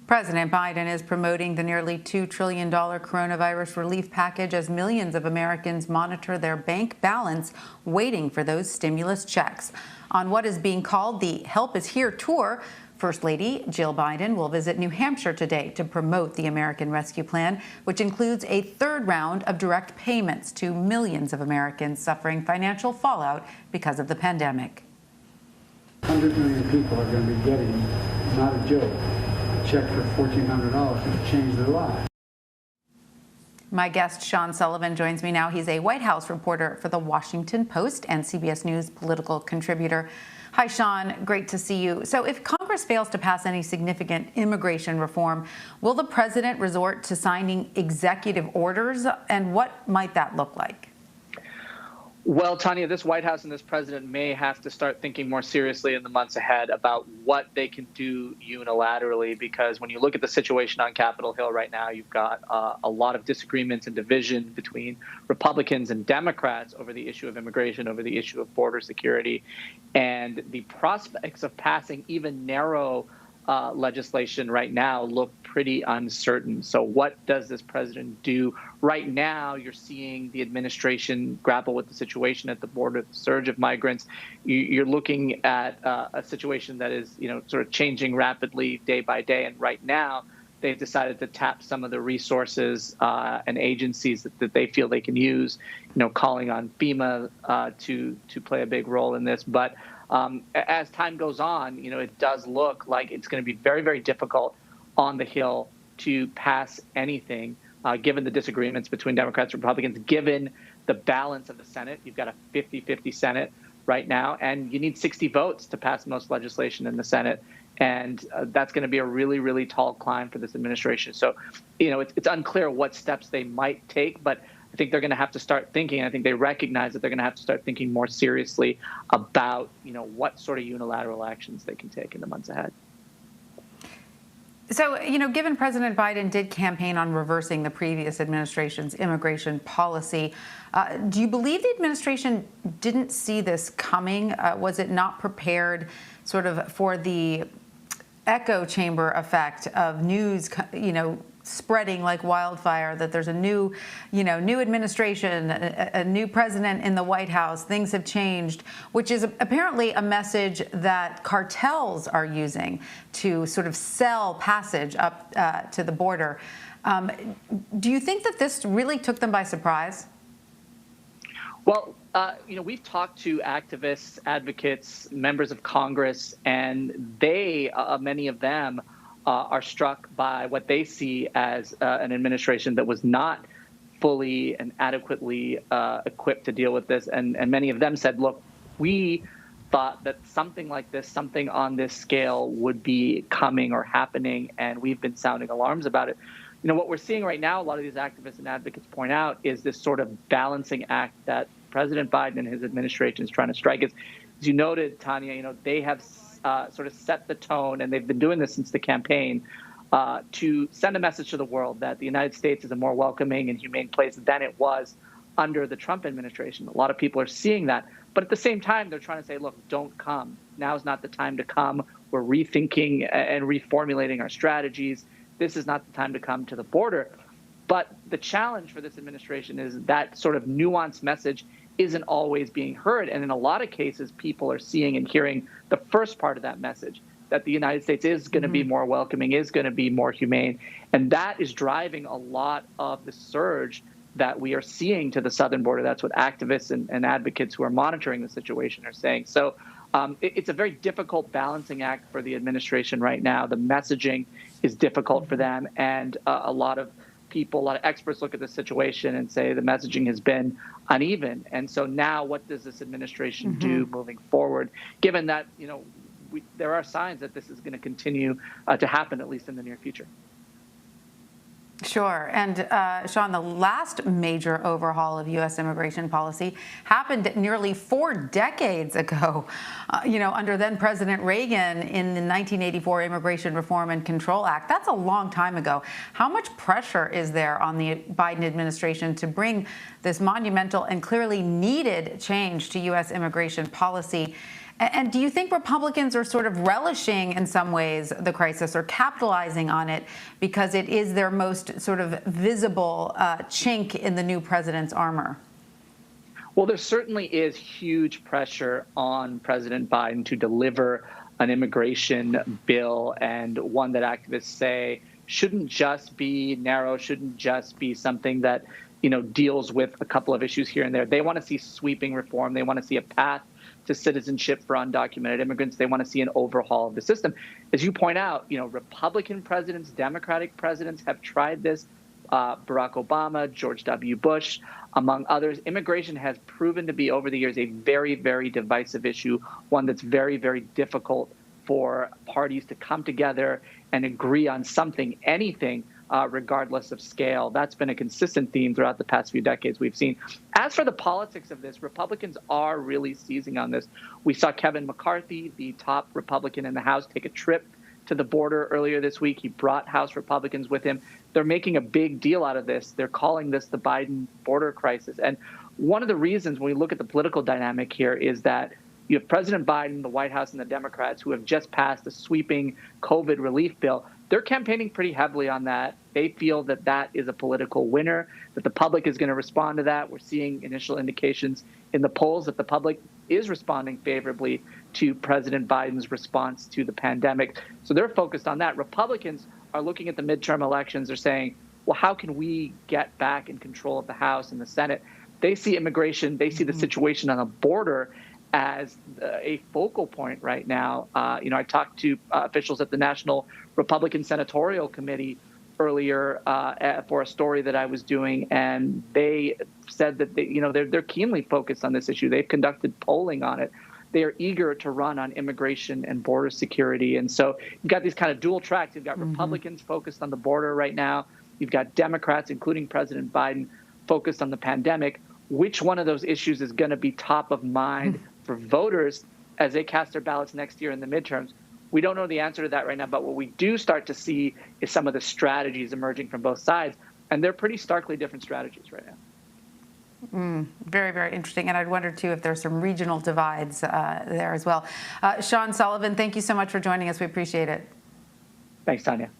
President Biden is promoting the nearly $2 trillion coronavirus relief package as millions of Americans monitor their bank balance, waiting for those stimulus checks. On what is being called the Help Is Here tour, First Lady Jill Biden will visit New Hampshire today to promote the American Rescue Plan, which includes a third round of direct payments to millions of Americans suffering financial fallout because of the pandemic. 100 million people are going to be getting, not a joke, check for $1,400 to change their lives. My guest, Sean Sullivan, joins me now. He's a White House reporter for The Washington Post and CBS News political contributor. Hi, Sean. Great to see you. So if Congress fails to pass any significant immigration reform, will the president resort to signing executive orders? And what might that look like? Well, Tanya, this White House and this president may have to start thinking more seriously in the months ahead about what they can do unilaterally, because when you look at the situation on Capitol Hill right now, you've got a lot of disagreements and division between Republicans and Democrats over the issue of immigration, over the issue of border security, and the prospects of passing even narrow legislation right now look pretty uncertain. So what does this president do? Right now, you're seeing the administration grapple with the situation at the border, the surge of migrants. You're looking at a situation that is, sort of changing rapidly day by day. And right now, they've decided to tap some of the resources and agencies that they feel they can use, calling on FEMA to play a big role in this. But as time goes on, it does look like it's going to be very, very difficult on the Hill to pass anything, given the disagreements between Democrats and Republicans, given the balance of the Senate. You've got a 50-50 Senate right now, and you need 60 votes to pass most legislation in the Senate. And that's going to be a really, really tall climb for this administration. So, it's unclear what steps they might take, but I think they're going to have to start thinking. I think they recognize that they're going to have to start thinking more seriously about, what sort of unilateral actions they can take in the months ahead. So, given President Biden did campaign on reversing the previous administration's immigration policy, do you believe the administration didn't see this coming? Was it not prepared sort of for the echo chamber effect of news, spreading like wildfire, that there's a new administration, a new president in the White House, things have changed, which is apparently a message that cartels are using to sort of sell passage up to the border. Do you think that this really took them by surprise? Well, we've talked to activists, advocates, members of Congress, and they, many of them, are struck by what they see as an administration that was not fully and adequately equipped to deal with this. And many of them said, look, we thought that something like this, something on this scale would be coming or happening, and we've been sounding alarms about it. What we're seeing right now, a lot of these activists and advocates point out, is this sort of balancing act that President Biden and his administration is trying to strike. As you noted, Tanya, they have sort of set the tone, and they've been doing this since the campaign, to send a message to the world that the United States is a more welcoming and humane place than it was under the Trump administration. A lot of people are seeing that. But at the same time, they're trying to say, look, don't come. Now is not the time to come. We're rethinking and reformulating our strategies. This is not the time to come to the border. But the challenge for this administration is that sort of nuanced message isn't always being heard. And in a lot of cases, people are seeing and hearing the first part of that message, that the United States is going to be more welcoming, is going to be more humane. And that is driving a lot of the surge that we are seeing to the southern border. That's what activists and advocates who are monitoring the situation are saying. So it's a very difficult balancing act for the administration right now. The messaging is difficult for them. And a lot of people, a lot of experts look at the situation and say the messaging has been uneven. And so now what does this administration do moving forward, given that, there are signs that this is going to continue to happen, at least in the near future? Sure. And Sean, the last major overhaul of U.S. immigration policy happened nearly 4 decades ago, under then President Reagan in the 1984 Immigration Reform and Control Act. That's a long time ago. How much pressure is there on the Biden administration to bring this monumental and clearly needed change to U.S. immigration policy? And do you think Republicans are sort of relishing in some ways the crisis or capitalizing on it because it is their most sort of visible chink in the new president's armor? Well, there certainly is huge pressure on President Biden to deliver an immigration bill, and one that activists say shouldn't just be narrow, shouldn't just be something that, deals with a couple of issues here and there. They want to see sweeping reform. They want to see a path to citizenship for undocumented immigrants. They want to see an overhaul of the system. As you point out, Republican presidents, Democratic presidents have tried this. Barack Obama, George W. Bush, among others. Immigration has proven to be, over the years, a very, very divisive issue, one that's very, very difficult for parties to come together and agree on something, anything, regardless of scale. That's been a consistent theme throughout the past few decades we've seen. As for the politics of this, Republicans are really seizing on this. We saw Kevin McCarthy, the top Republican in the House, take a trip to the border earlier this week. He brought House Republicans with him. They're making a big deal out of this. They're calling this the Biden border crisis. And one of the reasons when we look at the political dynamic here is that you have President Biden, the White House, and the Democrats who have just passed a sweeping COVID relief bill. They're campaigning pretty heavily on that. They feel that that is a political winner, that the public is going to respond to that. We're seeing initial indications in the polls that the public is responding favorably to President Biden's response to the pandemic. So they're focused on that. Republicans are looking at the midterm elections. They're saying, well, how can we get back in control of the House and the Senate? They see immigration, they see the situation on the border as a focal point right now. I talked to officials at the National Republican Senatorial Committee earlier for a story that I was doing, and they said that they're keenly focused on this issue. They've conducted polling on it. They are eager to run on immigration and border security. And so you've got these kind of dual tracks. You've got Republicans focused on the border right now. You've got Democrats, including President Biden, focused on the pandemic. Which one of those issues is going to be top of mind for voters as they cast their ballots next year in the midterms? We don't know the answer to that right now, but what we do start to see is some of the strategies emerging from both sides, and they're pretty starkly different strategies right now. Very, very interesting. And I'd wonder, too, if there's some regional divides there as well. Sean Sullivan, thank you so much for joining us. We appreciate it. Thanks, Tanya.